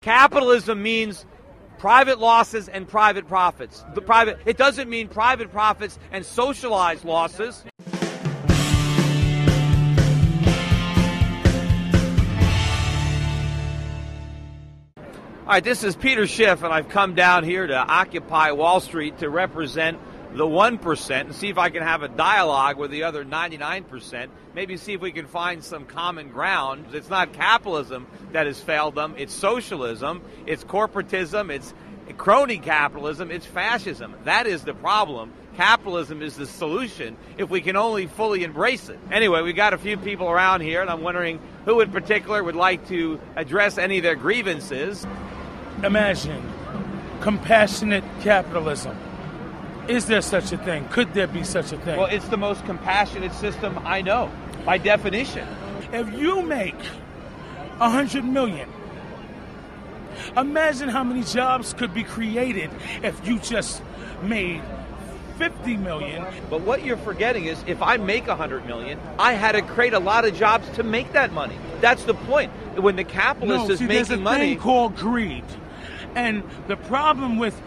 Capitalism means private losses and private profits. It doesn't mean private profits and socialized losses. All right, this is Peter Schiff, and I've come down here to Occupy Wall Street to represent the 1% and see if I can have a dialogue with the other 99%, maybe see if we can find some common ground. It's not capitalism that has failed them, it's socialism, it's corporatism, it's crony capitalism, it's fascism. That is the problem. Capitalism is the solution if we can only fully embrace it. Anyway, we got a few people around here, and I'm wondering who in particular would like to address any of their grievances. Imagine compassionate capitalism. Is there such a thing? Could there be such a thing? Well, it's the most compassionate system I know, by definition. If you make 100 million, imagine how many jobs could be created if you just made 50 million. But what you're forgetting is if I make 100 million, I had to create a lot of jobs to make that money. That's the point. When the capitalist is making there's a money, thing called greed. And the problem with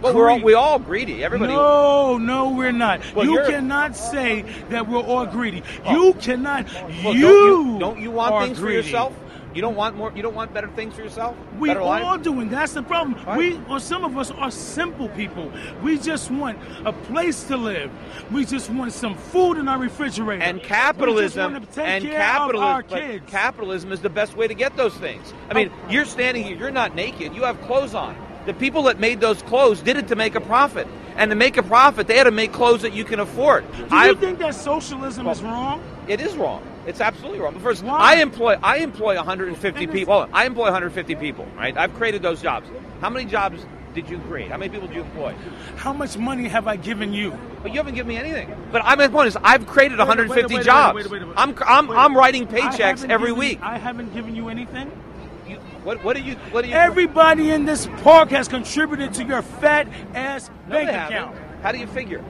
well, we're all greedy. Everybody. No, we're not. Well, you cannot say that we're all greedy. Oh. You cannot. Well, don't you want things greedy. for yourself? You don't want more. You don't want better things for yourself. We better all life? do, and that's the problem. Right. Some of us are simple people. We just want a place to live. We just want some food in our refrigerator. And capitalism we just want to take care of our kids. Capitalism is the best way to get those things. I mean, you're standing here. You're not naked. You have clothes on. The people that made those clothes did it to make a profit. And to make a profit, they had to make clothes that you can afford. Do you think that socialism is wrong? It is wrong. It's absolutely wrong. First, why? I employ 150 people. Hold on. I employ 150 people, right? I've created those jobs. How many jobs did you create? How many people did you employ? How much money have I given you? But you haven't given me anything. But my point is, I've created 150 jobs. I'm writing paychecks every week. I haven't given you anything? What do you? Everybody in this park has contributed to your fat ass bank account. How do you figure?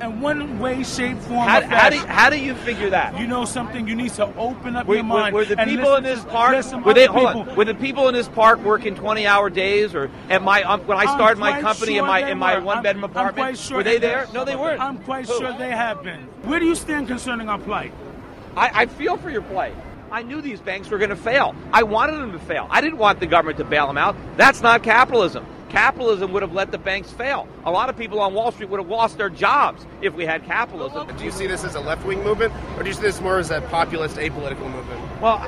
In one way, shape, form, or fashion. How do you figure that? You know something? You need to open up your mind. Were the people in this park? Were the people in this park working 20-hour days, or when I started my company in my one-bedroom apartment? Were they there? No, they weren't. I'm quite sure they have been. Where do you stand concerning our plight? I feel for your plight. I knew these banks were going to fail. I wanted them to fail. I didn't want the government to bail them out. That's not capitalism. Capitalism would have let the banks fail. A lot of people on Wall Street would have lost their jobs if we had capitalism. Do you see this as a left-wing movement, or do you see this more as a populist, apolitical movement? Well,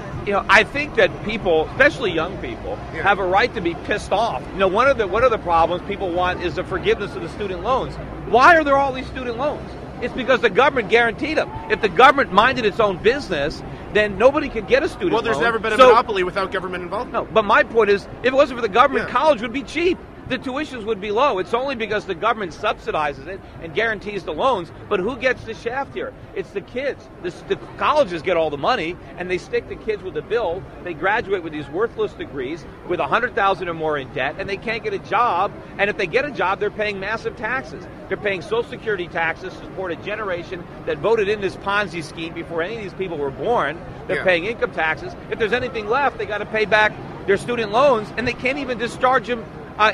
I think that people, especially young people, have a right to be pissed off. One of the problems people want is the forgiveness of the student loans. Why are there all these student loans? It's because the government guaranteed them. If the government minded its own business, then nobody could get a student loan. Well, there's never been a monopoly without government involvement. No, but my point is, if it wasn't for the government, college would be cheap. The tuitions would be low. It's only because the government subsidizes it and guarantees the loans. But who gets the shaft here? It's the kids. The colleges get all the money, and they stick the kids with the bill. They graduate with these worthless degrees with $100,000 or more in debt, and they can't get a job. And if they get a job, they're paying massive taxes. They're paying Social Security taxes to support a generation that voted in this Ponzi scheme before any of these people were born. They're paying income taxes. If there's anything left, they got to pay back their student loans, and they can't even discharge them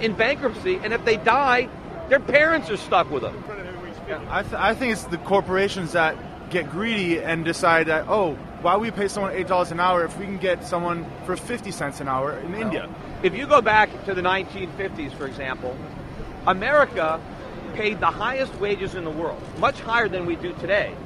in bankruptcy, and if they die, their parents are stuck with them. I think it's the corporations that get greedy and decide that, why would we pay someone $8 an hour if we can get someone for 50 cents an hour in India? If you go back to the 1950s, for example, America paid the highest wages in the world, much higher than we do today.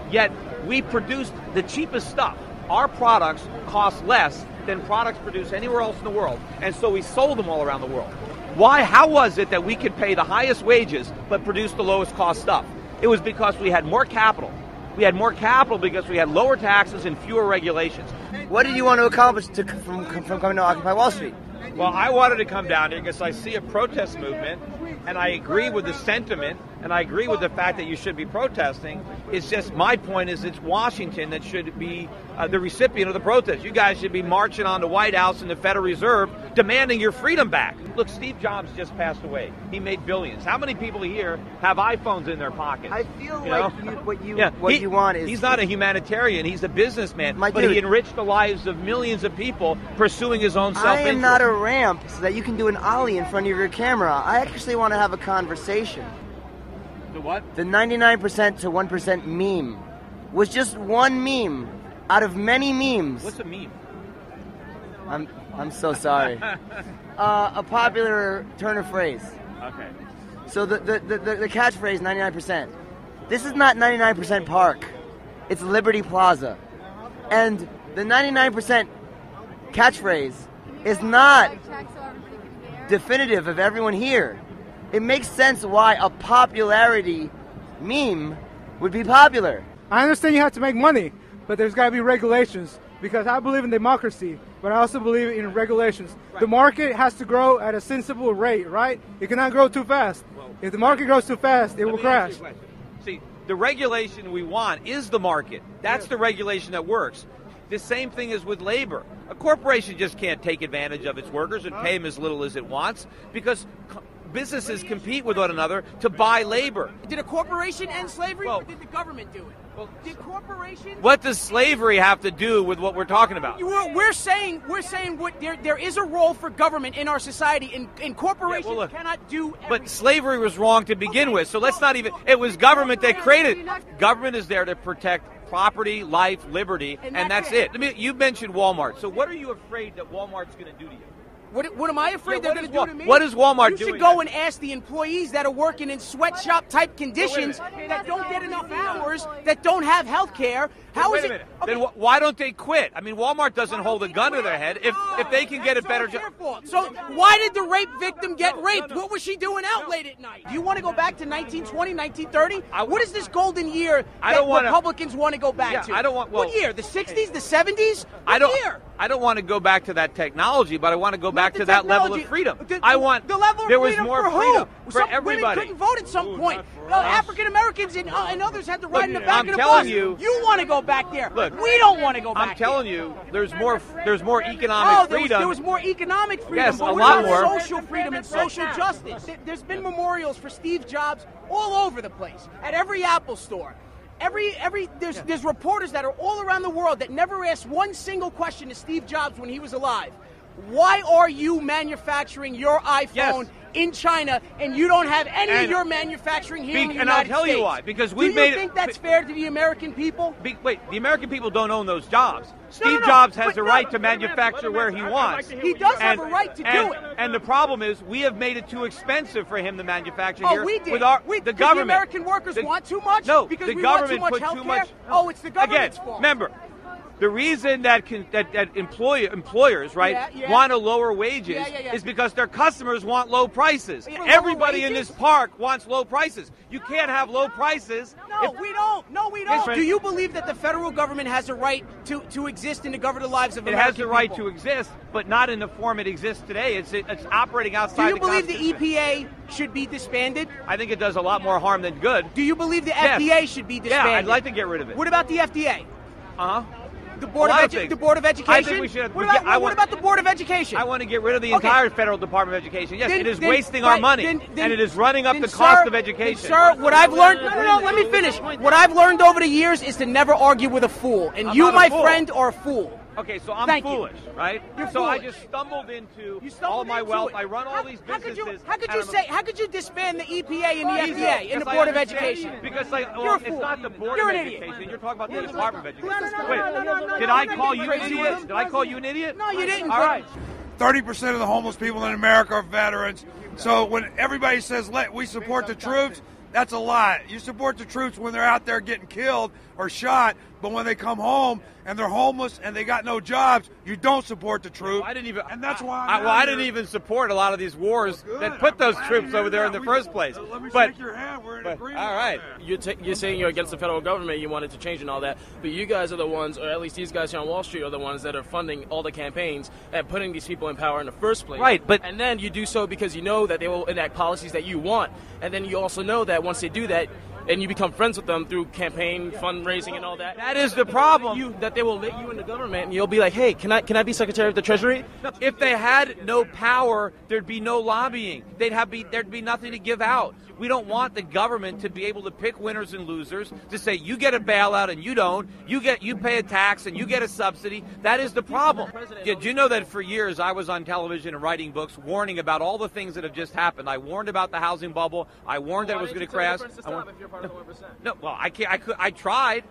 Yet we produced the cheapest stuff. Our products cost less than products produced anywhere else in the world, and so we sold them all around the world. Why? How was it that we could pay the highest wages but produce the lowest cost stuff? It was because we had more capital. We had more capital because we had lower taxes and fewer regulations. What did you want to accomplish from coming to Occupy Wall Street? Well, I wanted to come down here because I see a protest movement and I agree with the sentiment, and I agree with the fact that you should be protesting. It's just, my point is, it's Washington that should be the recipient of the protest. You guys should be marching on the White House and the Federal Reserve demanding your freedom back. Look, Steve Jobs just passed away. He made billions. How many people here have iPhones in their pockets? I feel what you want is... He's not a humanitarian. He's a businessman. But dude, he enriched the lives of millions of people pursuing his own self-interest. I am not a ramp so that you can do an ollie in front of your camera. I actually want to have a conversation. The what? The 99% to 1% meme was just one meme out of many memes. What's a meme? I'm so sorry. A popular turn of phrase. Okay. So the catchphrase 99%. This is not 99% Park. It's Liberty Plaza. And the 99% catchphrase is not definitive of everyone here. It makes sense why a popularity meme would be popular. I understand you have to make money, but there's got to be regulations, because I believe in democracy, but I also believe in regulations. Right. The market has to grow at a sensible rate, right? It cannot grow too fast. If the market grows too fast, it will crash. See, the regulation we want is the market. That's the regulation that works. The same thing is with labor. A corporation just can't take advantage of its workers and pay them as little as it wants, because businesses compete with one another to buy labor. Did a corporation end slavery, or did the government do it? Did corporations? What does slavery have to do with what we're talking about? We're saying what there is a role for government in our society, and corporations cannot do everything. But slavery was wrong to begin with, so let's not even. It was government that created it. Government is there to protect property, life, liberty, and that's it. I mean, you mentioned Walmart. So what are you afraid that Walmart's going to do to you? What am I afraid they're going to do to me? What is Walmart doing? You should go and ask the employees that are working in sweatshop type conditions, that don't get enough hours, that don't have health care. How is it? Wait a minute. Then why don't they quit? I mean, Walmart doesn't hold a gun to their head if they can get a better job. So why did the rape victim get raped? What was she doing out late at night? Do you want to go back to 1920, 1930? What is this golden year that Republicans want to go back to? I don't want. What year? The 60s? The 70s? I don't want to go back to that technology, but I want to go back to that level of freedom. I want the level of freedom. There was more freedom for Women everybody. couldn't vote at some point. African Americans and others had to ride in the back of the bus. I'm telling you, you want to go back there. Look, we don't want to go back. I'm telling you, there's more economic freedom. There was more economic freedom. Yes, but a lot more. Social freedom and social justice. There's been memorials for Steve Jobs all over the place, at every Apple store. There's reporters that are all around the world that never asked one single question to Steve Jobs when he was alive. Why are you manufacturing your iPhone in China and you don't have any of your manufacturing here in the United States? And I'll tell you why. Because Do you think that's fair to the American people? Wait, the American people don't own those jobs. Steve Jobs has a right to manufacture where he wants. He does have a right to do it. And the problem is, we have made it too expensive for him to manufacture here. We did. With the government. The American workers want too much? No, because the we government want too much put too healthcare? much. Oh, it's the government's fault. Remember, the reason that employers want to lower wages is because their customers want low prices. Everybody in this park wants low prices. You can't have low prices. No, we don't. No, we don't. Do you believe that the federal government has a right to exist and to govern the lives of American people? It has the right to exist, but not in the form it exists today. It's operating outside the Constitution. Do you believe the EPA should be disbanded? I think it does a lot more harm than good. Do you believe the FDA should be disbanded? Yeah, I'd like to get rid of it. What about the FDA? The Board of Education? I think we should. What about the Board of Education? I want to get rid of the entire Federal Department of Education. Yes, it is wasting our money, and it is running up the cost of education. Sir, what I've learned... No, let me finish. What I've learned over the years is to never argue with a fool, and you, my friend, are a fool. Okay, so I'm foolish, right? You're so foolish. I just stumbled into all my wealth. I run all these businesses. How could you disband the EPA and the FDA and the Board of Education? Because it's not the Board of Education. You're talking about the Department of Education. Wait, did I call you an idiot? Did I call you an idiot? No, you didn't. All right. 30% of the homeless people in America are veterans. So when everybody says we support the troops, that's a lie. You support the troops when they're out there getting killed or shot, but when they come home and they're homeless and they got no jobs, you don't support the troops. I didn't even, and that's why I didn't even support a lot of these wars that put those troops over there in the first place. Let me But shake your hand. We're in but, agreement. all right. You're saying you're against the federal government, you wanted to change and all that, but you guys are the ones, or at least these guys here on Wall Street are the ones that are funding all the campaigns and putting these people in power in the first place. Right, but and then you do so because you know that they will enact policies that you want, and then you also know that once they do that, and you become friends with them through campaign fundraising and all that. That is the problem. That they will let you in the government, and you'll be like, "Hey, can I be Secretary of the Treasury?" If they had no power, there'd be no lobbying. There'd be nothing to give out. We don't want the government to be able to pick winners and losers, to say you get a bailout and you don't, you pay a tax and you get a subsidy. That is the problem. Do you know that for years I was on television and writing books warning about all the things that have just happened? I warned about the housing bubble. I warned that it was going to crash. No, well, I tried.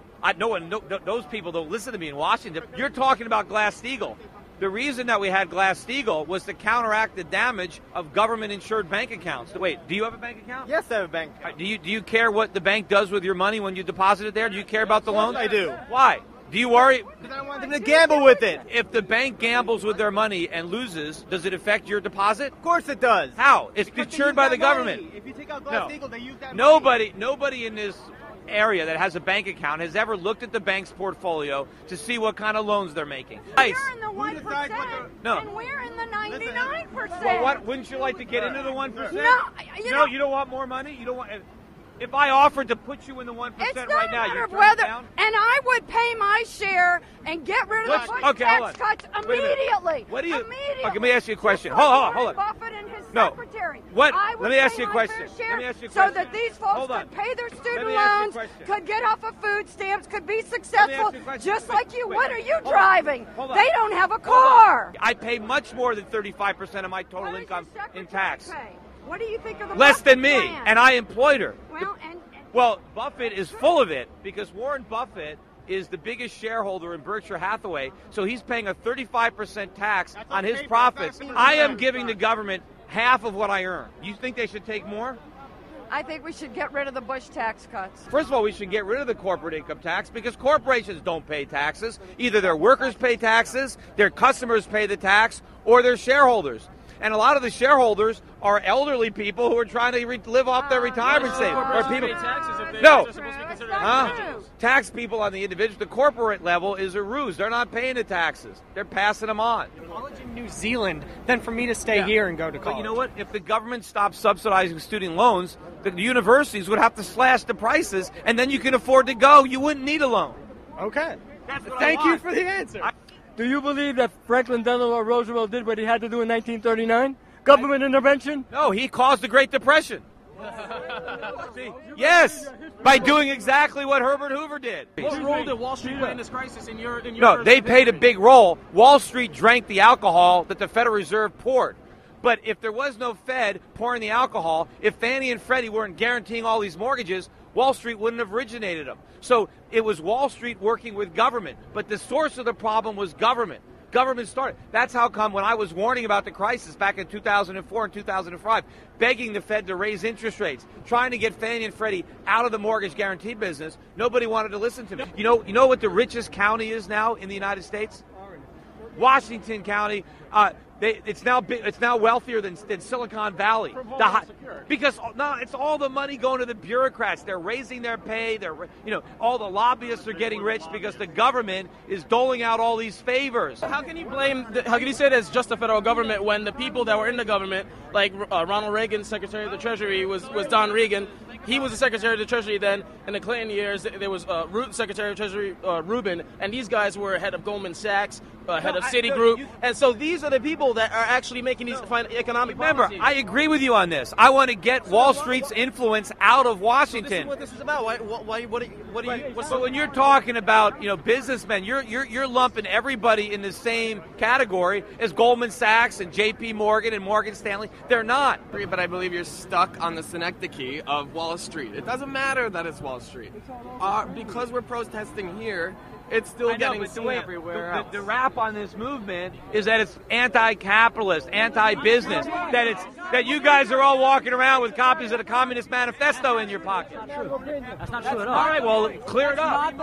Those people don't listen to me in Washington. You're talking about Glass-Steagall. The reason that we had Glass-Steagall was to counteract the damage of government-insured bank accounts. Wait, do you have a bank account? Yes, I have a bank account. Do you care what the bank does with your money when you deposit it there? Do you care about the loans? I do. Why? Do you worry? Because I don't want them to gamble with it. If the bank gambles with their money and loses, does it affect your deposit? Of course it does. How? It's Because insured by the government. Money. If you take out Glass-Steagall, they use that Nobody in this area that has a bank account has ever looked at the bank's portfolio to see what kind of loans they're making. We're in the 1%, No. and we're in the 99%. Well, what? Wouldn't you like to get into the 1%? No, you don't want more money. You don't want. If I offered to put you in the 1% it's not right a now, matter you'd of turn whether, it down? and I would pay my share and get rid of the Bush tax cuts immediately. What do you? Immediately. Okay, let me ask you a question. Just like hold on. Warren Buffett and his No. secretary. What? I would Let me ask pay you a my question. fair share Let me ask you a so question. that these folks Hold on. could pay their Let student me ask you a loans, question. could get off of food stamps, could be successful, you a question. just Wait, like you. wait. What are you Hold on. driving? Hold on. They don't have a Hold car. on. I pay much more than 35% of my total What does income your in secretary tax. pay? What do you think of the Less than Buffett me, plan? and I employed her. Well, Buffett is full of it because Warren Buffett is the biggest shareholder in Berkshire Hathaway, so he's paying a 35% tax on his profits. I am giving the government half of what I earn. You think they should take more? I think we should get rid of the Bush tax cuts. First of all, we should get rid of the corporate income tax because corporations don't pay taxes. Either their workers pay taxes, their customers pay the tax, or their shareholders. And a lot of the shareholders are elderly people who are trying to live off their retirement savings. Or people. No. Tax people on the individual, the corporate level is a ruse. They're not paying the taxes. They're passing them on. College in New Zealand than for me to stay here and go to college. But you know what? If the government stopped subsidizing student loans, the universities would have to slash the prices, and then you can afford to go. You wouldn't need a loan. Okay. Thank you for the answer. Do you believe that Franklin Delano Roosevelt did what he had to do in 1939? Government intervention? No, he caused the Great Depression. Yes, by doing exactly what Herbert Hoover did. What role did Wall Street play in this crisis in your No, they played a big role. Wall Street drank the alcohol that the Federal Reserve poured. But if there was no Fed pouring the alcohol, if Fannie and Freddie weren't guaranteeing all these mortgages, Wall Street wouldn't have originated them. So it was Wall Street working with government. But the source of the problem was government. Government started. That's how come when I was warning about the crisis back in 2004 and 2005, begging the Fed to raise interest rates, trying to get Fannie and Freddie out of the mortgage guarantee business, nobody wanted to listen to me. You know what the richest county is now in the United States? Washington County. It's now wealthier than Silicon Valley. Because it's all the money going to the bureaucrats. They're raising their pay. All the lobbyists are getting rich because the government is doling out all these favors. How can you how can you say that it's just the federal government when the people that were in the government, like Ronald Reagan, Secretary of the Treasury, was Don Regan. He was the Secretary of the Treasury then. In the Clinton years, there was Secretary of Treasury Rubin, and these guys were head of Goldman Sachs, head of Citigroup. And so these are the people that are actually making these economic policies. I agree with you on this. I want to get Wall Street's influence out of Washington. This is what this is about. So when you're talking about businessmen, you're lumping everybody in the same category as Goldman Sachs and J.P. Morgan and Morgan Stanley. They're not. But I believe you're stuck on the synecdoche of Wall Street. It doesn't matter that it's Wall Street. Because we're protesting here, it's still getting seen everywhere else. The rap on this movement is that it's anti-capitalist, anti-business, that it's that you guys are all walking around with copies of the Communist Manifesto in your pocket. That's not true at all. All right, well, clear it up.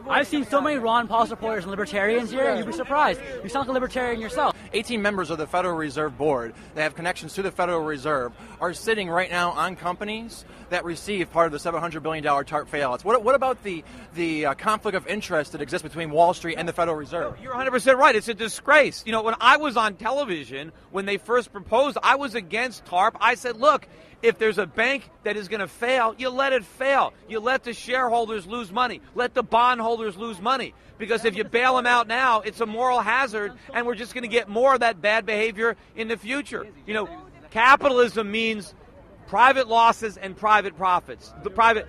I've seen so many Ron Paul supporters and libertarians here, you'd be surprised. You sound like a libertarian yourself. 18 members of the Federal Reserve Board that have connections to the Federal Reserve are sitting right now on companies that receive part of the $700 billion TARP bailouts. What about the conflict of interest that exists between Wall Street and the Federal Reserve? You're 100% right. It's a disgrace. You know, when I was on television, when they first proposed, I was against TARP. I said, look, if there's a bank that is going to fail, you let it fail. You let the shareholders lose money. Let the bondholders lose money. Because if you bail them out now, it's a moral hazard, and we're just going to get more of that bad behavior in the future. You know, capitalism means private losses and private profits.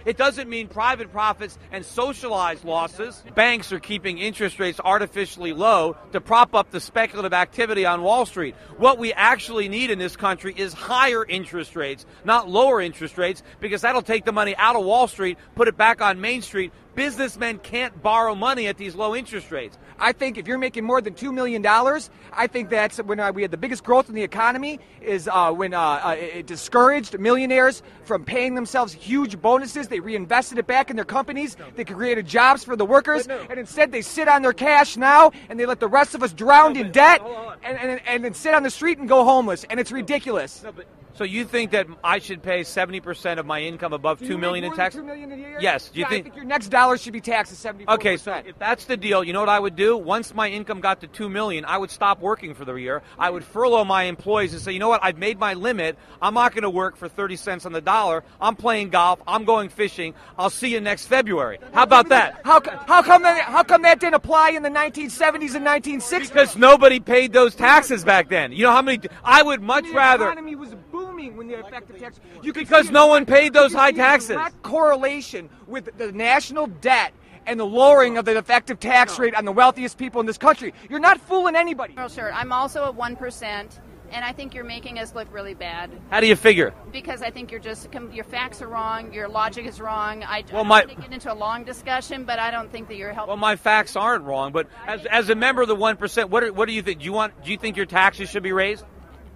It doesn't mean private profits and socialized losses. Banks are keeping interest rates artificially low to prop up the speculative activity on Wall Street. What we actually need in this country is higher interest rates, not lower interest rates, because that'll take the money out of Wall Street, put it back on Main Street. Businessmen can't borrow money at these low interest rates. I think if you're making more than $2 million, I think that's when we had the biggest growth in the economy is when it discouraged millionaires from paying themselves huge bonuses. They reinvested it back in their companies. They created jobs for the workers. And instead they sit on their cash now and they let the rest of us drown in debt and then sit on the street and go homeless. And it's ridiculous. So you think that I should pay 70% of my income above $2 million in tax? $2 million a year? Yes. I think your next dollar should be taxed at 74%. Okay, so if that's the deal, you know what I would do? Once my income got to $2 million, I would stop working for the year. I would furlough my employees and say, you know what? I've made my limit. I'm not going to work for 30 cents on the dollar. I'm playing golf. I'm going fishing. I'll see you next February. How about that? How come that didn't apply in the 1970s and 1960s? Because nobody paid those taxes back then. You know how many? I would much rather. The economy was booming when the effective tax. Because no one paid those high taxes. Direct correlation with the national debt and the lowering of the effective tax rate on the wealthiest people in this country. You're not fooling anybody. Oh, sure. I'm also at 1%, and I think you're making us look really bad. How do you figure? Because I think your facts are wrong, your logic is wrong. I don't my- want to get into a long discussion, but I don't think that you're helping. Well, my facts aren't wrong, but as a member of the 1%, what do you think? Do you think your taxes should be raised?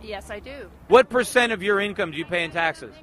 Yes, I do. What percent of your income do you pay in taxes?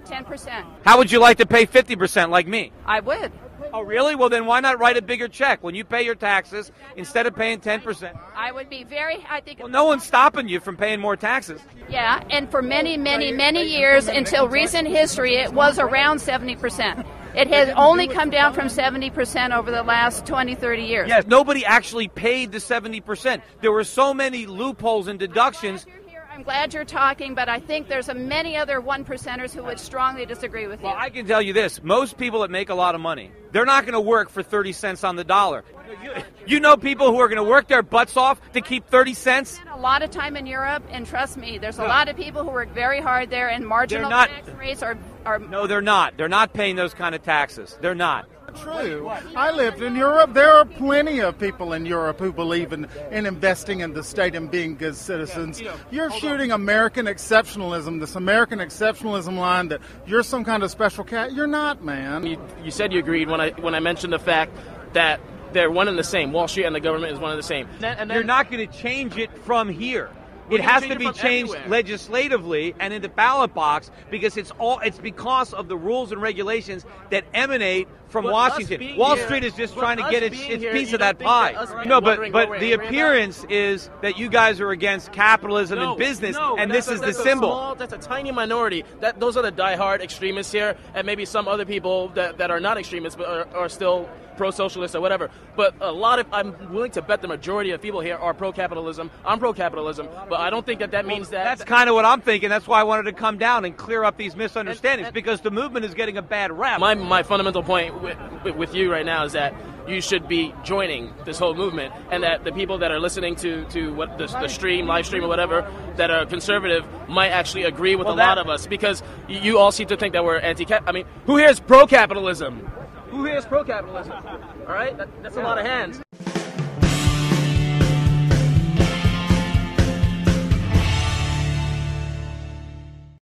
10%. How would you like to pay 50% like me? I would. Oh, really? Well, then why not write a bigger check when you pay your taxes instead of paying 10%? I would be I think. Well, no one's stopping you from paying more taxes. Yeah, and for many, many, many years until recent history, it was around 70%. It has only come down from 70% over the last 20, 30 years. Yes, nobody actually paid the 70%. There were so many loopholes and deductions. I'm glad you're talking, but I think there's many other 1%ers who would strongly disagree with you. Well, I can tell you this. Most people that make a lot of money, they're not going to work for 30 cents on the dollar. You know people who are going to work their butts off to keep 30 cents? I spent a lot of time in Europe, and trust me, there's a lot of people who work very hard there, and marginal tax rates are... No, they're not. They're not paying those kind of taxes. They're not. True. I lived in Europe. There are plenty of people in Europe who believe in investing in the state and being good citizens. You're shooting American exceptionalism, this American exceptionalism line that you're some kind of special cat. You're not, man. You said you agreed when I mentioned the fact that they're one and the same. Wall Street and the government is one and the same. And then, you're not going to change it from here. It has to be changed legislatively and in the ballot box because it's because of the rules and regulations that emanate from Washington. Wall Street is just trying to get its piece of that pie. No, but the appearance is that you guys are against capitalism and business, and this is the symbol. That's a tiny minority. Those are the diehard extremists here, and maybe some other people that are not extremists but are still pro-socialist or whatever. But I'm willing to bet the majority of people here are pro-capitalism. I'm pro-capitalism, but I don't think that means that... That's kind of what I'm thinking. That's why I wanted to come down and clear up these misunderstandings, because the movement is getting a bad rap. My fundamental point with you right now is that you should be joining this whole movement, and that the people that are listening to what the live stream or whatever, that are conservative might actually agree with a lot of us, because you all seem to think that we're anti-cap. I mean, who here is pro-capitalism? Who here is pro-capitalism? All right? That's a lot of hands.